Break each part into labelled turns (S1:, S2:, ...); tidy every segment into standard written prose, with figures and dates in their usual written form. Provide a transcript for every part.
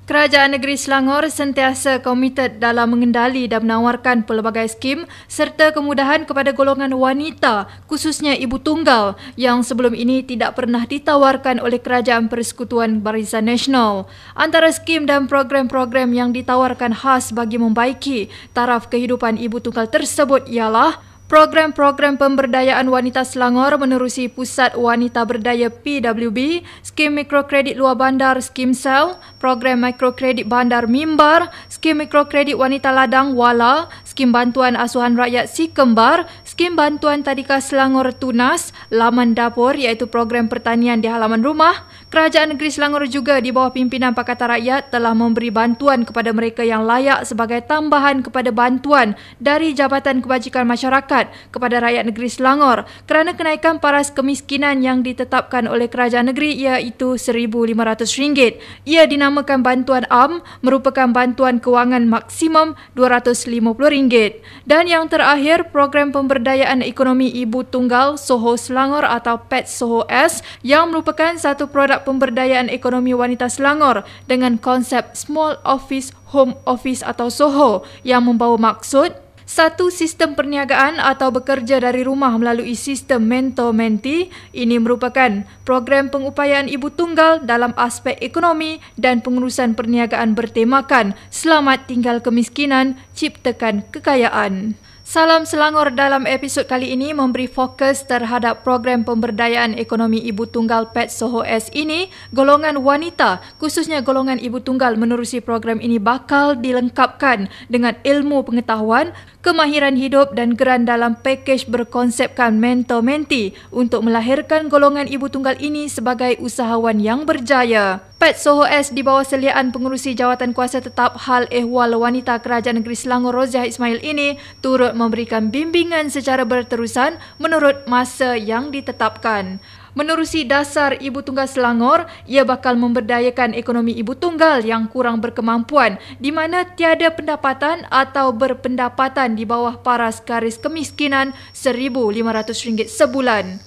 S1: Kerajaan Negeri Selangor sentiasa komited dalam mengendali dan menawarkan pelbagai skim serta kemudahan kepada golongan wanita, khususnya ibu tunggal yang sebelum ini tidak pernah ditawarkan oleh Kerajaan Persekutuan Barisan Nasional. Antara skim dan program-program yang ditawarkan khas bagi membaiki taraf kehidupan ibu tunggal tersebut ialah program-program pemberdayaan wanita Selangor menerusi Pusat Wanita Berdaya PWB, skim mikrokredit luar bandar Skim Sel, program mikrokredit bandar Mimbar, skim mikrokredit wanita ladang Wala, skim bantuan asuhan rakyat Si Kembar, skim bantuan tadika Selangor Tunas, laman dapur iaitu program pertanian di halaman rumah. Kerajaan Negeri Selangor juga di bawah pimpinan Pakatan Rakyat telah memberi bantuan kepada mereka yang layak sebagai tambahan kepada bantuan dari Jabatan Kebajikan Masyarakat kepada rakyat negeri Selangor kerana kenaikan paras kemiskinan yang ditetapkan oleh kerajaan negeri iaitu RM1,500. Ia dinamakan Bantuan Am, merupakan bantuan kewangan maksimum RM250. Dan yang terakhir, program pemberdayaan ekonomi ibu tunggal Soho Selangor atau PET Soho S yang merupakan satu produk pemberdayaan ekonomi wanita Selangor dengan konsep Small Office Home Office atau SOHO yang membawa maksud satu sistem perniagaan atau bekerja dari rumah melalui sistem mentor-mentee. Ini merupakan program pengupayaan ibu tunggal dalam aspek ekonomi dan pengurusan perniagaan bertemakan Selamat Tinggal Kemiskinan, Ciptakan Kekayaan. Salam Selangor dalam episod kali ini memberi fokus terhadap program pemberdayaan ekonomi ibu tunggal PET Soho S ini. Golongan wanita, khususnya golongan ibu tunggal menerusi program ini bakal dilengkapkan dengan ilmu pengetahuan, kemahiran hidup dan geran dalam pakej berkonsepkan mentor-mentee untuk melahirkan golongan ibu tunggal ini sebagai usahawan yang berjaya. PET Soho S di bawah seliaan pengerusi Jawatan Kuasa Tetap Hal Ehwal Wanita Kerajaan Negeri Selangor Roziah Ismail ini turut memberikan bimbingan secara berterusan menurut masa yang ditetapkan. Menerusi dasar Ibu Tunggal Selangor, ia bakal memberdayakan ekonomi ibu tunggal yang kurang berkemampuan di mana tiada pendapatan atau berpendapatan di bawah paras garis kemiskinan RM1,500 sebulan.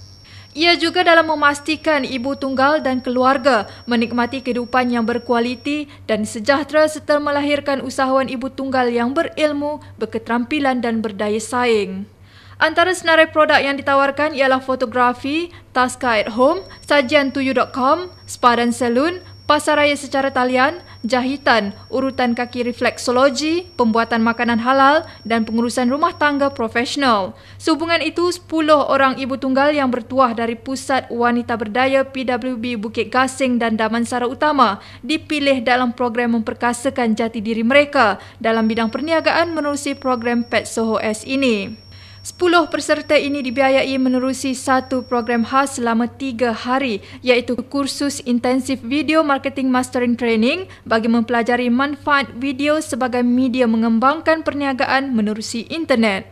S1: Ia juga dalam memastikan ibu tunggal dan keluarga menikmati kehidupan yang berkualiti dan sejahtera serta melahirkan usahawan ibu tunggal yang berilmu, berketerampilan dan berdaya saing. Antara senarai produk yang ditawarkan ialah fotografi, Tasca at Home, sajian tuyu.com, spa dan salon, pasaraya secara talian, jahitan, urutan kaki refleksologi, pembuatan makanan halal dan pengurusan rumah tangga profesional. Sehubungan itu, 10 orang ibu tunggal yang bertuah dari Pusat Wanita Berdaya PWB Bukit Gasing dan Damansara Utama dipilih dalam program memperkasakan jati diri mereka dalam bidang perniagaan menerusi program PET Soho S ini. 10 peserta ini dibiayai menerusi satu program khas selama 3 hari iaitu kursus intensif video marketing mastering training bagi mempelajari manfaat video sebagai media mengembangkan perniagaan menerusi internet.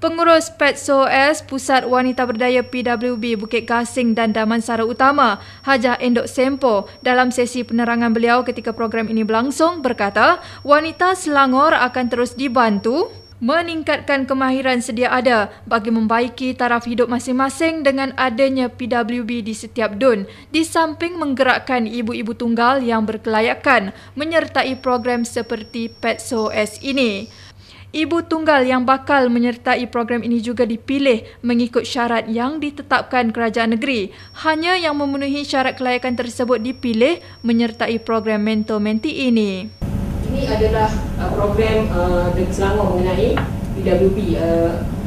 S1: Pengurus PET Soho S Pusat Wanita Berdaya PWB Bukit Gasing dan Damansara Utama, Hajah Endok Sempo, dalam sesi penerangan beliau ketika program ini berlangsung berkata, wanita Selangor akan terus dibantu meningkatkan kemahiran sedia ada bagi membaiki taraf hidup masing-masing dengan adanya PWB di setiap DUN, di samping menggerakkan ibu-ibu tunggal yang berkelayakan menyertai program seperti PET Soho S ini. Ibu tunggal yang bakal menyertai program ini juga dipilih mengikut syarat yang ditetapkan kerajaan negeri. Hanya yang memenuhi syarat kelayakan tersebut dipilih menyertai program mentor-mentee ini.
S2: Ini adalah program Negeri Selangor mengenai PWB,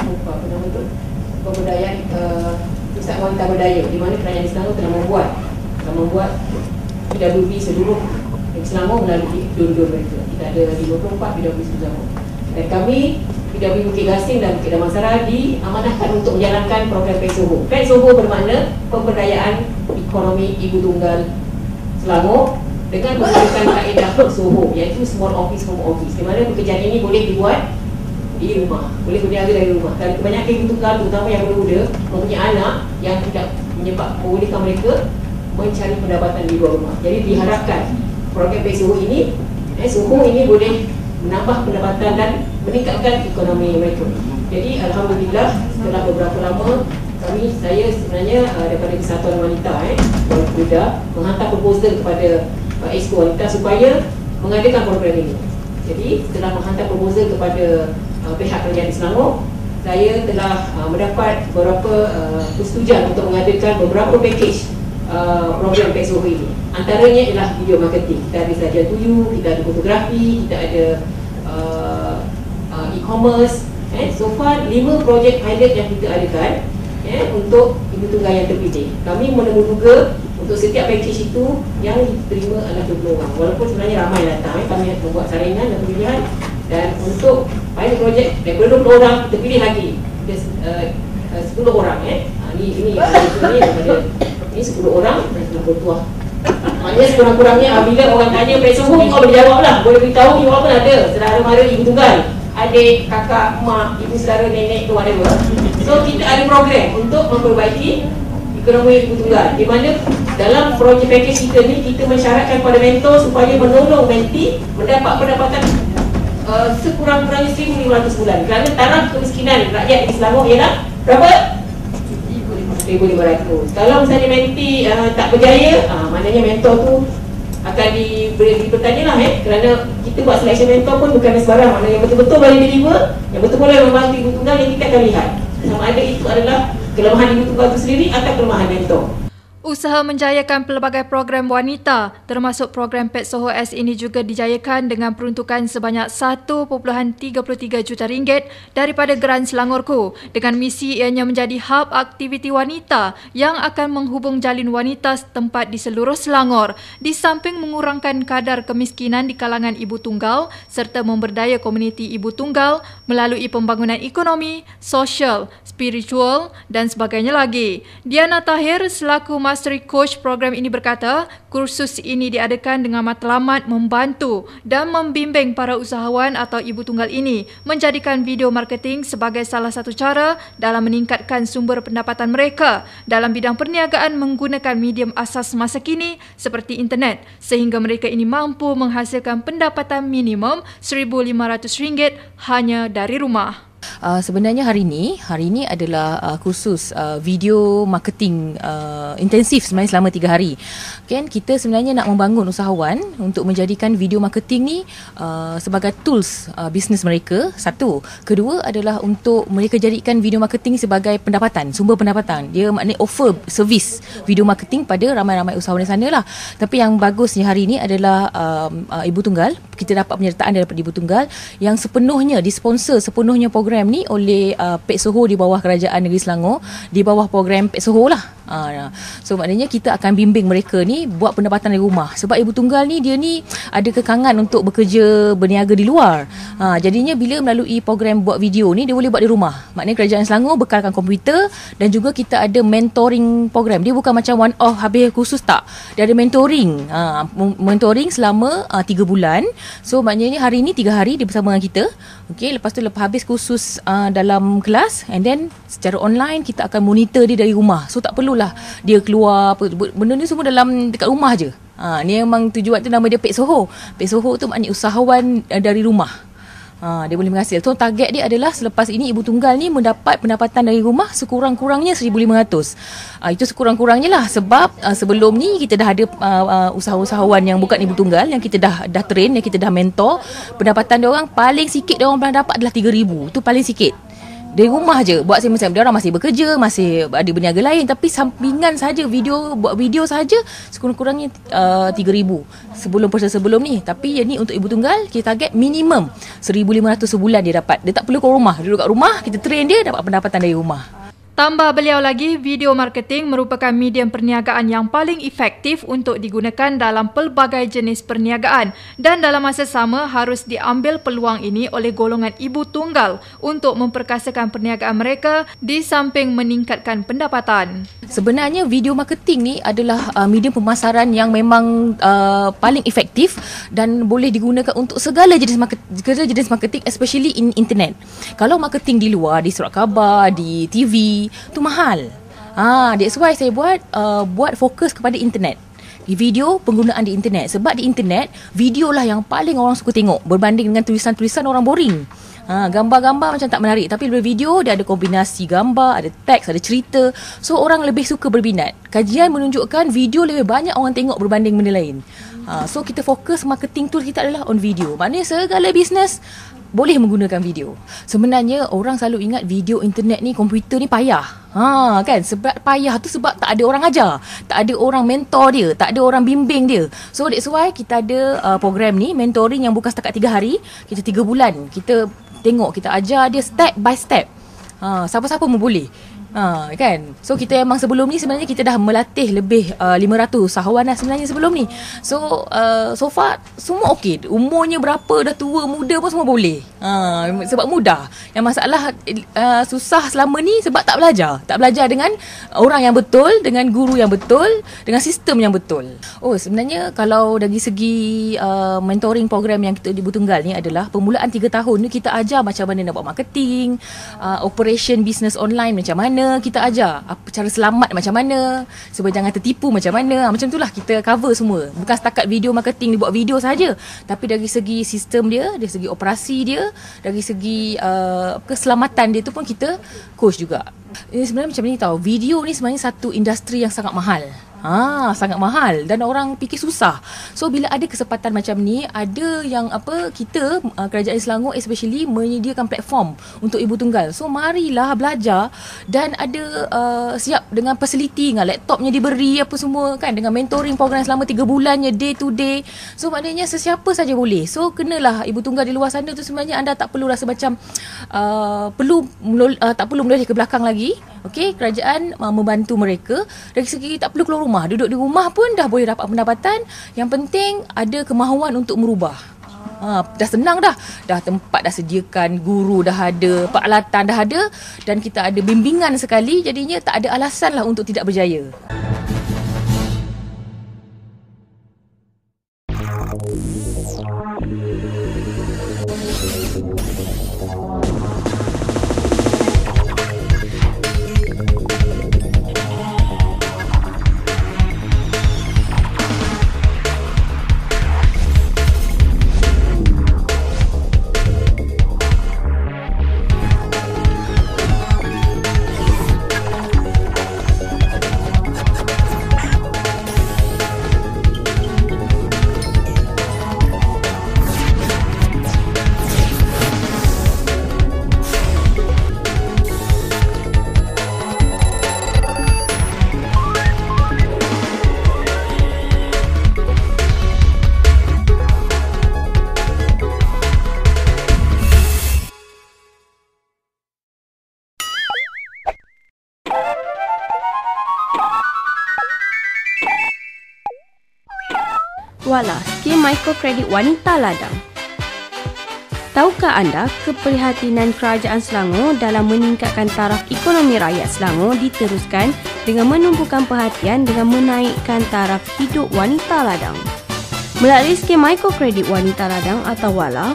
S2: apa nama itu, pemberdayaan Pusat Wanita Berdaya, di mana kerajaan Selangor telah membuat PWB seluruh Negeri Selangor melalui DUN-DUN mereka. Kita ada 54 PWB Selangor. Dan kami PWB Bukit Gasing dan Bukit Damansara diamanahkan untuk menjalankan program PET Soho. PET Soho bermakna pemberdayaan ekonomi ibu tunggal Selangor dengan menggunakan kaedah SOHO iaitu Small Office Home Office, di mana pekerjaan ini boleh dibuat di rumah, boleh berniaga dari rumah. Dan kebanyakan ibu tunggal, terutama yang muda, mempunyai anak yang tidak membolehkan mereka mencari pendapatan di luar rumah. Jadi diharapkan program SOHO ini boleh menambah pendapatan dan meningkatkan ekonomi mereka. Jadi Alhamdulillah setelah beberapa lama saya sebenarnya daripada Kesatuan Wanita Muda menghantar proposal kepada Exco Wanita supaya mengadakan program ini. Jadi setelah menghantar proposal kepada pihak kerajaan di Selangor, saya telah mendapat beberapa persetujuan untuk mengadakan beberapa package program PSOH ini. Antaranya ialah video marketing. Kita ada sahaja tuyu, kita ada fotografi, kita ada e-commerce. So far 5 projek pilot yang kita adakan untuk ibu tunggal yang terpilih. Kami menduga untuk setiap package itu yang diterima adalah 20 orang. Walaupun sebenarnya ramai datang, kami membuat saringan dan pemilihan. Dan untuk pilot projek daripada 20 orang kita pilih lagi 10 orang. Ini daripada ini 10 orang dan 10 tuah. Maknanya sekurang-kurangnya bila orang tanya PSOH, kau boleh jawab lah. Boleh beritahu ibu apa ada. Saudara mara ibu tunggal, adik, kakak, mak, ibu saudara, nenek tu whatever. So kita ada program untuk memperbaiki ekonomi ibu tunggal, di mana dalam projek package kita ni kita mensyaratkan pada mentor supaya menolong mentee mendapat pendapatan sekurang-kurangnya RM1,500 bulan. Kerana taraf kemiskinan rakyat di Selangor ialah berapa? RM1,500. Kalau misalnya mentee tak berjaya, maknanya mentor tu akan bertanya lah kerana kita buat selection mentor pun bukan sembarang. Maknanya yang betul-betul boleh deliver, yang betul-betul boleh membantu ibu tunggal, yang kita akan lihat sama ada itu adalah kelemahan ibu tunggal itu sendiri atau kelemahan mentor.
S1: Usaha menjayakan pelbagai program wanita termasuk program PETSOHO-S ini juga dijayakan dengan peruntukan sebanyak RM1.33 juta daripada Geran Selangorku dengan misi ianya menjadi hub aktiviti wanita yang akan menghubung jalin wanita setempat di seluruh Selangor di samping mengurangkan kadar kemiskinan di kalangan ibu tunggal serta memberdaya komuniti ibu tunggal melalui pembangunan ekonomi, sosial, spiritual dan sebagainya lagi. Diana Tahir selaku Mastery Coach program ini berkata, kursus ini diadakan dengan matlamat membantu dan membimbing para usahawan atau ibu tunggal ini menjadikan video marketing sebagai salah satu cara dalam meningkatkan sumber pendapatan mereka dalam bidang perniagaan menggunakan medium asas masa kini seperti internet sehingga mereka ini mampu menghasilkan pendapatan minimum RM1,500 hanya dari rumah.
S3: Sebenarnya hari ini adalah kursus video marketing intensif sebenarnya selama 3 hari. Kan kita sebenarnya nak membangun usahawan untuk menjadikan video marketing ni sebagai tools bisnes mereka. Satu, kedua adalah untuk mereka jadikan video marketing sebagai pendapatan, sumber pendapatan. Dia maknanya offer servis video marketing pada ramai-ramai usahawan di sana lah. Tapi yang bagusnya hari ini adalah ibu tunggal. Kita dapat penyertaan daripada ibu tunggal yang sepenuhnya disponsor sepenuhnya program ni oleh PETSOHO di bawah Kerajaan Negeri Selangor, di bawah program PETSOHO lah. So maknanya kita akan bimbing mereka ni buat pendapatan dari rumah. Sebab ibu tunggal ni dia ni ada kekangan untuk bekerja berniaga di luar. Jadinya bila melalui program buat video ni dia boleh buat di rumah. Maknanya Kerajaan Selangor bekalkan komputer dan juga kita ada mentoring program. Dia bukan macam one off habis kursus tak. Dia ada mentoring. Mentoring selama 3 bulan. So maknanya hari ni 3 hari dia bersama dengan kita. Okey, lepas tu lepas habis kursus dalam kelas and then secara online kita akan monitor dia dari rumah. So tak perlulah dia keluar benda ni semua dalam dekat rumah je. Ni memang tujuan tu nama dia PETSOHO. PETSOHO tu maknanya usahawan dari rumah. Dia boleh menghasil. So target dia adalah selepas ini ibu tunggal ni mendapat pendapatan dari rumah sekurang-kurangnya RM1,500. Itu sekurang-kurangnya lah sebab sebelum ni kita dah ada usahawan yang bukan ibu tunggal yang kita dah train, yang kita dah mentor. Pendapatan dia orang paling sikit dia orang pernah dapat adalah RM3,000. Itu paling sikit. Dari rumah je buat macam dia orang masih bekerja, masih ada berniaga lain tapi sampingan saja buat video saja sekurang-kurangnya RM3,000 sebelum ni. Tapi yang ni untuk ibu tunggal kita target minimum RM1,500 sebulan dia dapat. Dia tak perlu keluar rumah, duduk kat rumah, kita train dia dapat pendapatan dari rumah.
S1: Tambah beliau lagi, video marketing merupakan medium perniagaan yang paling efektif untuk digunakan dalam pelbagai jenis perniagaan dan dalam masa sama harus diambil peluang ini oleh golongan ibu tunggal untuk memperkasakan perniagaan mereka di samping meningkatkan pendapatan.
S3: Sebenarnya video marketing ni adalah medium pemasaran yang memang paling efektif dan boleh digunakan untuk segala jenis marketing especially in internet. Kalau marketing di luar, di surat khabar, di TV tu mahal. That's why saya buat fokus kepada internet. Video penggunaan di internet. Sebab di internet, video lah yang paling orang suka tengok berbanding dengan tulisan-tulisan orang boring. Gambar-gambar macam tak menarik. Tapi dalam video dia ada kombinasi gambar, ada teks, ada cerita. So orang lebih suka berminat. Kajian menunjukkan video lebih banyak orang tengok berbanding benda lain. So kita fokus marketing tool kita adalah on video. Maknanya segala bisnes boleh menggunakan video. Sebenarnya orang selalu ingat video internet ni, komputer ni payah. Kan, sebab payah tu sebab tak ada orang ajar, tak ada orang mentor dia, tak ada orang bimbing dia. So that's why kita ada program ni, mentoring yang bukan setakat 3 hari, kita 3 bulan. Kita tengok, kita ajar dia step by step. Siapa-siapa pun boleh. Kan. So kita memang sebelum ni sebenarnya kita dah melatih lebih 500 usahawan dah sebenarnya sebelum ni. So so far semua okey. Umurnya berapa, dah tua, muda pun semua boleh. Sebab mudah. Yang masalah susah selama ni sebab tak belajar. Tak belajar dengan orang yang betul, dengan guru yang betul, dengan sistem yang betul. Sebenarnya kalau dari segi mentoring program yang kita di Ibu Tunggal ni adalah permulaan 3 tahun ni kita ajar macam mana nak buat marketing, operation business online macam mana, kita ajar apa cara selamat macam mana, supaya jangan tertipu macam mana. Macam itulah kita cover semua. Bukan setakat video marketing, dia buat video saja, tapi dari segi sistem dia, dari segi operasi dia, dari segi keselamatan dia tu pun kita coach juga. Ini sebenarnya macam ni tahu. Video ni sebenarnya satu industri yang sangat mahal. Sangat mahal dan orang fikir susah. So bila ada kesempatan macam ni, ada yang kita Kerajaan Selangor especially menyediakan platform untuk Ibu Tunggal. So marilah belajar dan ada siap dengan facility, dengan laptopnya diberi apa semua kan, dengan mentoring program selama 3 bulannya day to day. So maknanya sesiapa saja boleh. So kenalah Ibu Tunggal di luar sana tu sebenarnya anda tak perlu rasa macam tak perlu menoleh ke belakang lagi. Okey, kerajaan membantu mereka dari segi tak perlu keluar rumah, duduk di rumah pun dah boleh dapat pendapatan. Yang penting ada kemahuan untuk merubah. Dah senang dah tempat dah sediakan, guru dah ada, peralatan dah ada, dan kita ada bimbingan sekali. Jadinya tak ada alasan lah untuk tidak berjaya.
S4: Wala, skim mikrokredit wanita ladang. Tahukah anda keprihatinan Kerajaan Selangor dalam meningkatkan taraf ekonomi rakyat Selangor diteruskan dengan menumpukan perhatian dengan menaikkan taraf hidup wanita ladang. Melalui skim mikrokredit wanita ladang atau Wala,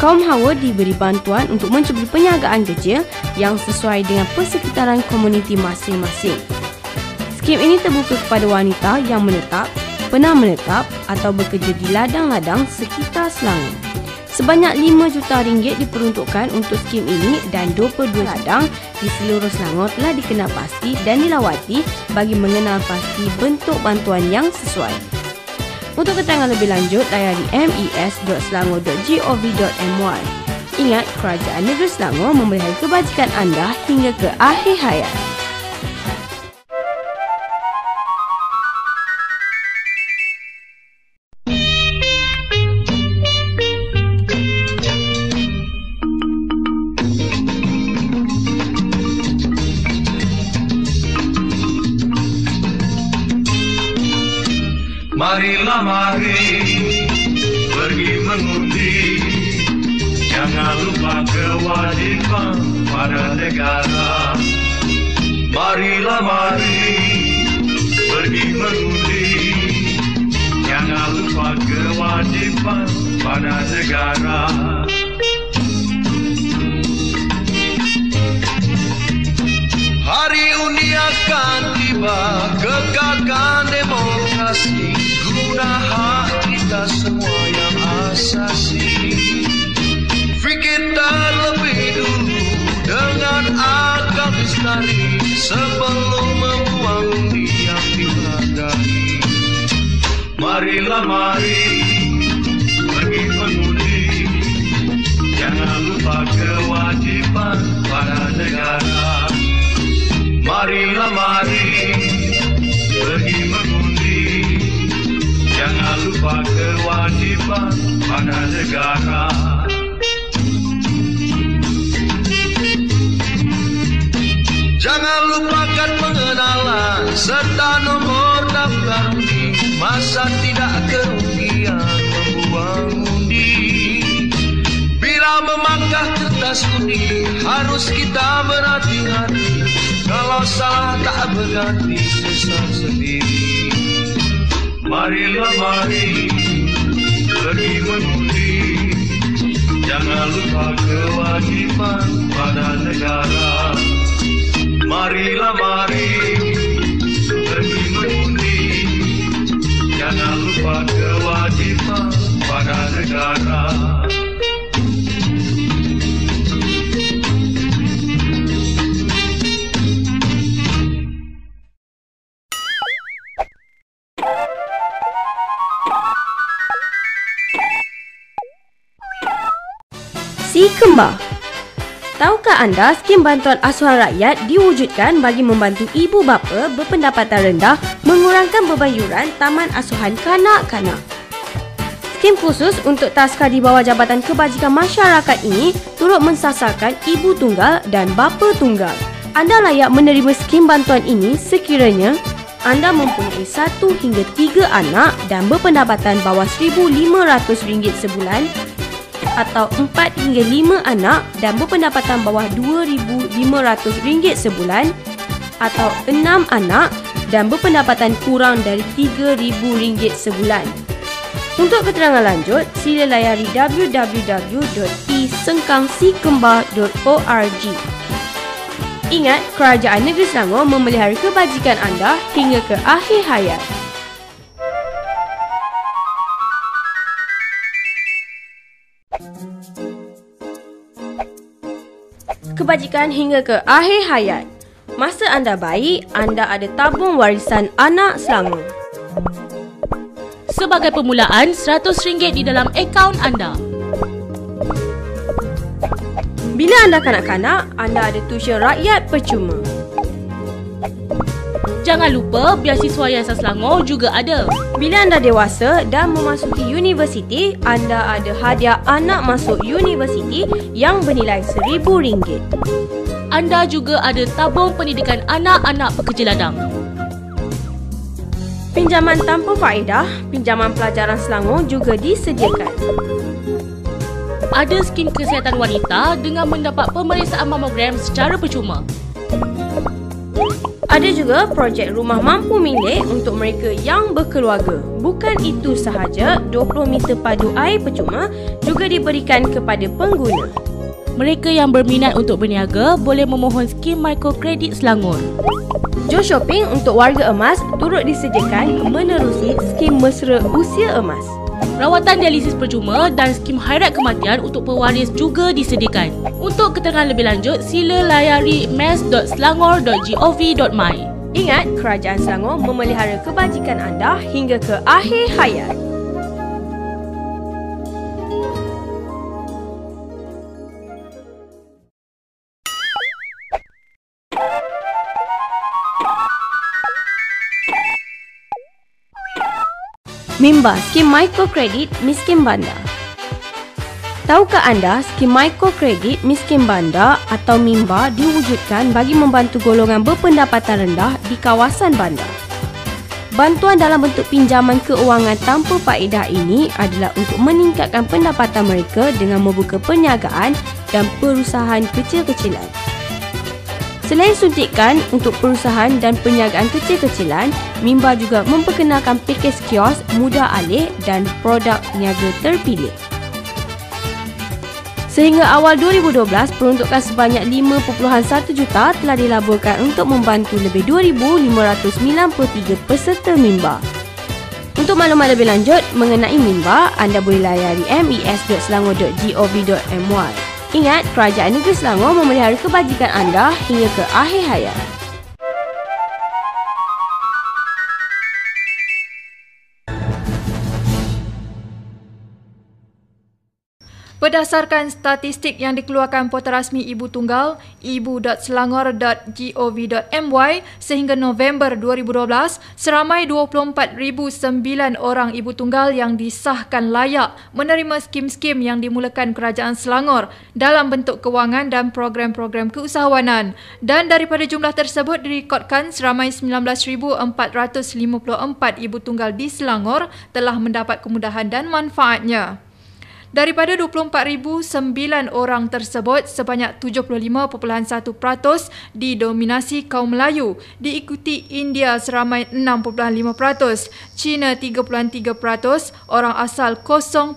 S4: kaum hawa diberi bantuan untuk mencuburi perniagaan kecil yang sesuai dengan persekitaran komuniti masing-masing. Skim ini terbuka kepada wanita yang menetap, pernah menetap atau bekerja di ladang-ladang sekitar Selangor. Sebanyak RM5 juta diperuntukkan untuk skim ini dan 22 ladang di seluruh Selangor telah dikenal pasti dan dilawati bagi mengenal pasti bentuk bantuan yang sesuai. Untuk keterangan lebih lanjut, layari mes.selangor.gov.my. Ingat, Kerajaan Negeri Selangor memelihara kebajikan anda hingga ke akhir hayat.
S5: Marilah mari pergi mengundi, jangan lupa kewajiban pada negara. Marilah mari pergi mengundi, jangan lupa kewajiban pada negara. Hari undi akan tiba, kekalkan demokrasi, guna hak kita semua yang asasi. Fikir terlebih dulu dengan akal lestari, sebelum membuang undi yang dihargai. Marilah mari pergi mengundi, jangan lupa kewajiban pada negara. Marilah mari pergi mengundi, jangan lupa kewajiban pada negara. Jangan lupakan pengenalan serta nomor daftar undi, masa tidak kerugian membuang undi. Bila memakai kertas undi, harus kita berhati-hati, kalau salah tak berganti sesat sendiri. Marilah mari pergi mengundi, jangan lupa kewajiban pada negara. Marilah mari pergi mengundi, jangan lupa kewajiban pada negara.
S4: Si Kembar. Tahukah anda skim bantuan asuhan rakyat diwujudkan bagi membantu ibu bapa berpendapatan rendah mengurangkan beban yuran taman asuhan kanak-kanak. Skim khusus untuk taska di bawah Jabatan Kebajikan Masyarakat ini turut mensasarkan ibu tunggal dan bapa tunggal. Anda layak menerima skim bantuan ini sekiranya anda mempunyai 1 hingga 3 anak dan berpendapatan bawah RM1,500 sebulan, atau 4 hingga 5 anak dan berpendapatan bawah RM2,500 sebulan, atau 6 anak dan berpendapatan kurang dari RM3,000 sebulan. Untuk keterangan lanjut, sila layari www.isengkangsikembar.org. Ingat, Kerajaan Negeri Selangor memelihara kebajikan anda hingga ke akhir hayat. Kebajikan hingga ke akhir hayat. Masa anda bayi, anda ada tabung warisan anak Selangor.
S3: Sebagai permulaan, RM100 di dalam akaun anda.
S4: Bila anda kanak-kanak, anda ada tuisyen rakyat percuma.
S3: Jangan lupa, beasiswa Yayasan Selangor juga ada.
S4: Bila anda dewasa dan memasuki universiti, anda ada hadiah anak masuk universiti yang bernilai RM1,000.
S3: Anda juga ada tabung pendidikan anak-anak pekerja ladang.
S4: Pinjaman tanpa faedah, pinjaman pelajaran Selangor juga disediakan.
S3: Ada skim kesihatan wanita dengan mendapat pemeriksaan mamogram secara percuma.
S4: Ada juga projek rumah mampu milik untuk mereka yang berkeluarga. Bukan itu sahaja, 20 meter padu air percuma juga diberikan kepada pengguna.
S3: Mereka yang berminat untuk berniaga boleh memohon skim mikrokredit Selangor.
S4: Jo Shopping untuk warga emas turut disediakan menerusi skim mesra usia emas.
S3: Rawatan dialisis percuma dan skim hairat kematian untuk pewaris juga disediakan. Untuk keterangan lebih lanjut, sila layari mes.selangor.gov.my.
S4: Ingat, Kerajaan Selangor memelihara kebajikan anda hingga ke akhir hayat. MIMBA, Skim Mikrokredit Miskin Bandar. Tahukah anda skim mikrokredit miskin bandar atau MIMBA diwujudkan bagi membantu golongan berpendapatan rendah di kawasan bandar? Bantuan dalam bentuk pinjaman keuangan tanpa faedah ini adalah untuk meningkatkan pendapatan mereka dengan membuka perniagaan dan perusahaan kecil-kecilan. Selain suntikan untuk perusahaan dan perniagaan kecil-kecilan, MIMBA juga memperkenalkan pakej kios mudah alih dan produk niaga terpilih. Sehingga awal 2012, peruntukan sebanyak 5.1 juta telah dilaburkan untuk membantu lebih 2,593 peserta MIMBA. Untuk maklumat lebih lanjut mengenai MIMBA, anda boleh layari mes.selangor.gov.my. Ingat, Kerajaan Negeri Selangor memelihara kebajikan anda hingga ke akhir hayat.
S1: Berdasarkan statistik yang dikeluarkan Portal Rasmi Ibu Tunggal, ibu.selangor.gov.my sehingga November 2012, seramai 24,009 orang ibu tunggal yang disahkan layak menerima skim-skim yang dimulakan Kerajaan Selangor dalam bentuk kewangan dan program-program keusahawanan. Dan daripada jumlah tersebut direkodkan seramai 19,454 ibu tunggal di Selangor telah mendapat kemudahan dan manfaatnya. Daripada 24,009 orang tersebut, sebanyak 75.1% didominasi kaum Melayu, diikuti India seramai 6.5%, China 3.3%, orang asal 0.01%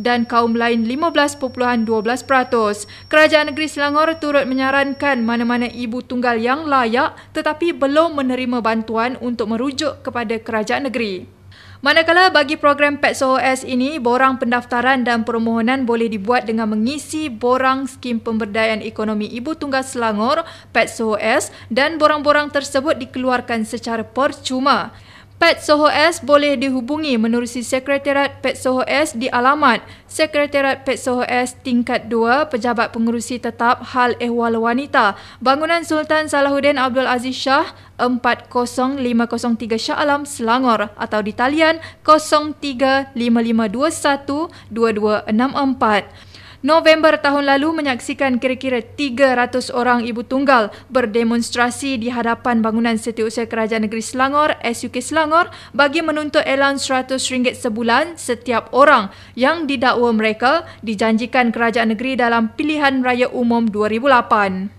S1: dan kaum lain 15.12%. Kerajaan Negeri Selangor turut menyarankan mana-mana ibu tunggal yang layak tetapi belum menerima bantuan untuk merujuk kepada kerajaan negeri. Manakala bagi program PETSOS ini, borang pendaftaran dan permohonan boleh dibuat dengan mengisi borang Skim Pemberdayaan Ekonomi Ibu Tunggal Selangor PETSOS dan borang-borang tersebut dikeluarkan secara percuma. PETSOS boleh dihubungi menerusi Sekretariat PETSOS di alamat Sekretariat PETSOS Tingkat 2, Pejabat Pengerusi Tetap Hal Ehwal Wanita, Bangunan Sultan Salahuddin Abdul Aziz Shah, 40503 Shah Alam, Selangor atau di talian 0355212264. November tahun lalu menyaksikan kira-kira 300 orang ibu tunggal berdemonstrasi di hadapan bangunan Setiausaha Kerajaan Negeri Selangor SUK Selangor bagi menuntut allowance RM100 sebulan setiap orang yang didakwa mereka dijanjikan kerajaan negeri dalam Pilihan Raya Umum 2008.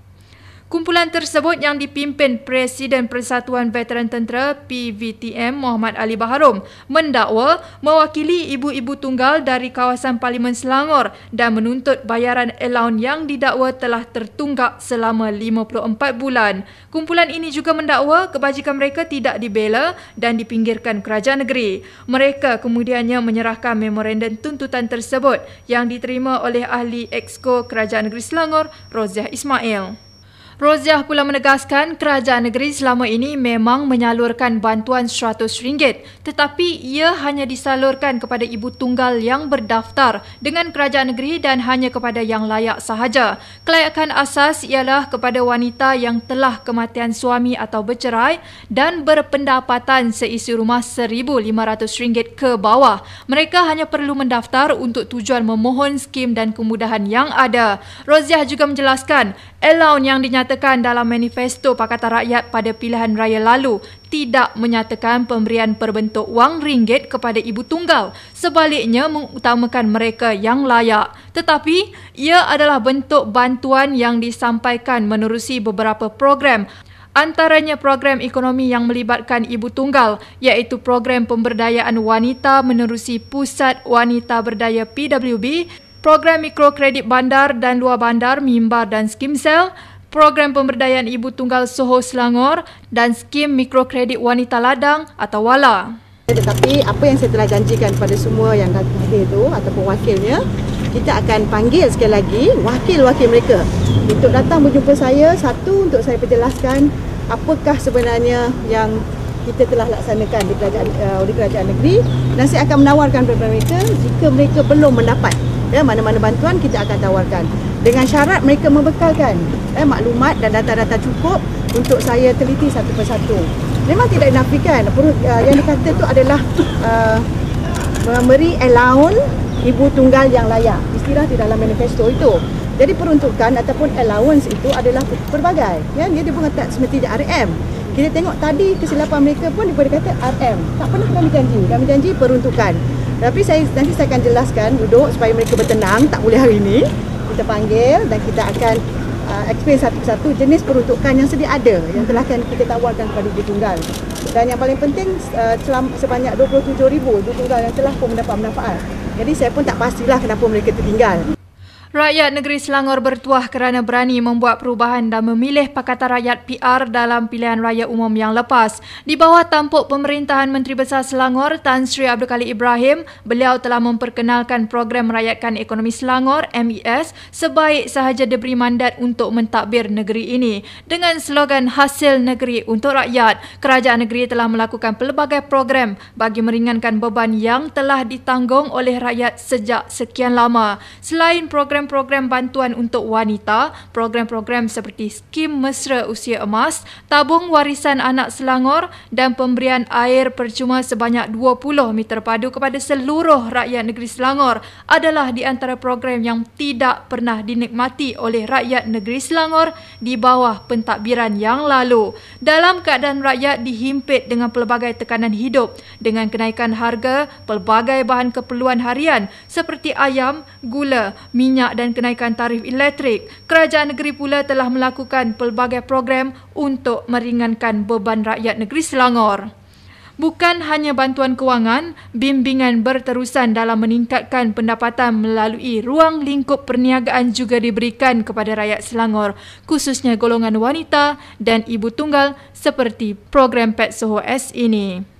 S1: Kumpulan tersebut yang dipimpin Presiden Persatuan Veteran Tentera PVTM Muhammad Ali Baharom mendakwa mewakili ibu-ibu tunggal dari kawasan Parlimen Selangor dan menuntut bayaran allowance yang didakwa telah tertunggak selama 54 bulan. Kumpulan ini juga mendakwa kebajikan mereka tidak dibela dan dipinggirkan kerajaan negeri. Mereka kemudiannya menyerahkan memorandum tuntutan tersebut yang diterima oleh Ahli Exco Kerajaan Negeri Selangor, Roziah Ismail. Roziah pula menegaskan kerajaan negeri selama ini memang menyalurkan bantuan RM100 tetapi ia hanya disalurkan kepada ibu tunggal yang berdaftar dengan kerajaan negeri dan hanya kepada yang layak sahaja. Kelayakan asas ialah kepada wanita yang telah kematian suami atau bercerai dan berpendapatan seisi rumah RM1,500 ke bawah. Mereka hanya perlu mendaftar untuk tujuan memohon skim dan kemudahan yang ada. Roziah juga menjelaskan allowance yang dinyatakan dalam manifesto Pakatan Rakyat pada pilihan raya lalu tidak menyatakan pemberian berbentuk wang ringgit kepada ibu tunggal. Sebaliknya mengutamakan mereka yang layak. Tetapi ia adalah bentuk bantuan yang disampaikan menerusi beberapa program. Antaranya program ekonomi yang melibatkan ibu tunggal iaitu program pemberdayaan wanita menerusi Pusat Wanita Berdaya PWB, program mikrokredit bandar dan luar bandar Mimbar dan Skimsel, program pemberdayaan ibu tunggal Soho Selangor dan skim mikrokredit wanita ladang atau WALA.
S6: Tetapi apa yang saya telah janjikan kepada semua yang hadir itu ataupun wakilnya, kita akan panggil sekali lagi wakil-wakil mereka untuk datang berjumpa saya. Satu, untuk saya perjelaskan apakah sebenarnya yang kita telah laksanakan di kerajaan negeri, dan saya akan menawarkan kepada mereka jika mereka belum mendapat mana-mana bantuan, kita akan tawarkan dengan syarat mereka membekalkan maklumat dan data-data cukup untuk saya teliti satu persatu. Memang tidak dinafikan yang dikata itu adalah memberi allowance ibu tunggal yang layak. Istilah di dalam manifesto itu. Jadi peruntukan ataupun allowance itu adalah pelbagai. Ya, dia bukan tak semestinya RM. Kita tengok tadi kesilapan mereka pun daripada kata RM. Tak pernah kami janji. Kami janji peruntukan. Tapi nanti saya akan jelaskan, duduk supaya mereka bertenang, tak boleh hari ini. Kita panggil dan kita akan explain satu persatu jenis peruntukan yang sedia ada, yang telah kita tawarkan kepada ibu tunggal. Dan yang paling penting, sebanyak 27,000 ibu tunggal yang telah pun mendapat manfaat. Jadi saya pun tak pastilah kenapa mereka tertinggal.
S1: Rakyat negeri Selangor bertuah kerana berani membuat perubahan dan memilih Pakatan Rakyat PR dalam pilihan raya umum yang lepas. Di bawah tampuk pemerintahan Menteri Besar Selangor, Tan Sri Abdul Khalid Ibrahim, beliau telah memperkenalkan program Merayatkan Ekonomi Selangor (MES) sebaik sahaja diberi mandat untuk mentadbir negeri ini. Dengan slogan Hasil Negeri untuk Rakyat, kerajaan negeri telah melakukan pelbagai program bagi meringankan beban yang telah ditanggung oleh rakyat sejak sekian lama. Selain program bantuan untuk wanita, program-program seperti skim mesra usia emas, tabung warisan anak Selangor dan pemberian air percuma sebanyak 20 meter padu kepada seluruh rakyat negeri Selangor adalah di antara program yang tidak pernah dinikmati oleh rakyat negeri Selangor di bawah pentadbiran yang lalu. Dalam keadaan rakyat dihimpit dengan pelbagai tekanan hidup dengan kenaikan harga pelbagai bahan keperluan harian seperti ayam, gula, minyak dan kenaikan tarif elektrik, kerajaan negeri pula telah melakukan pelbagai program untuk meringankan beban rakyat negeri Selangor. Bukan hanya bantuan kewangan, bimbingan berterusan dalam meningkatkan pendapatan melalui ruang lingkup perniagaan juga diberikan kepada rakyat Selangor, khususnya golongan wanita dan ibu tunggal seperti program Pet Soho S ini.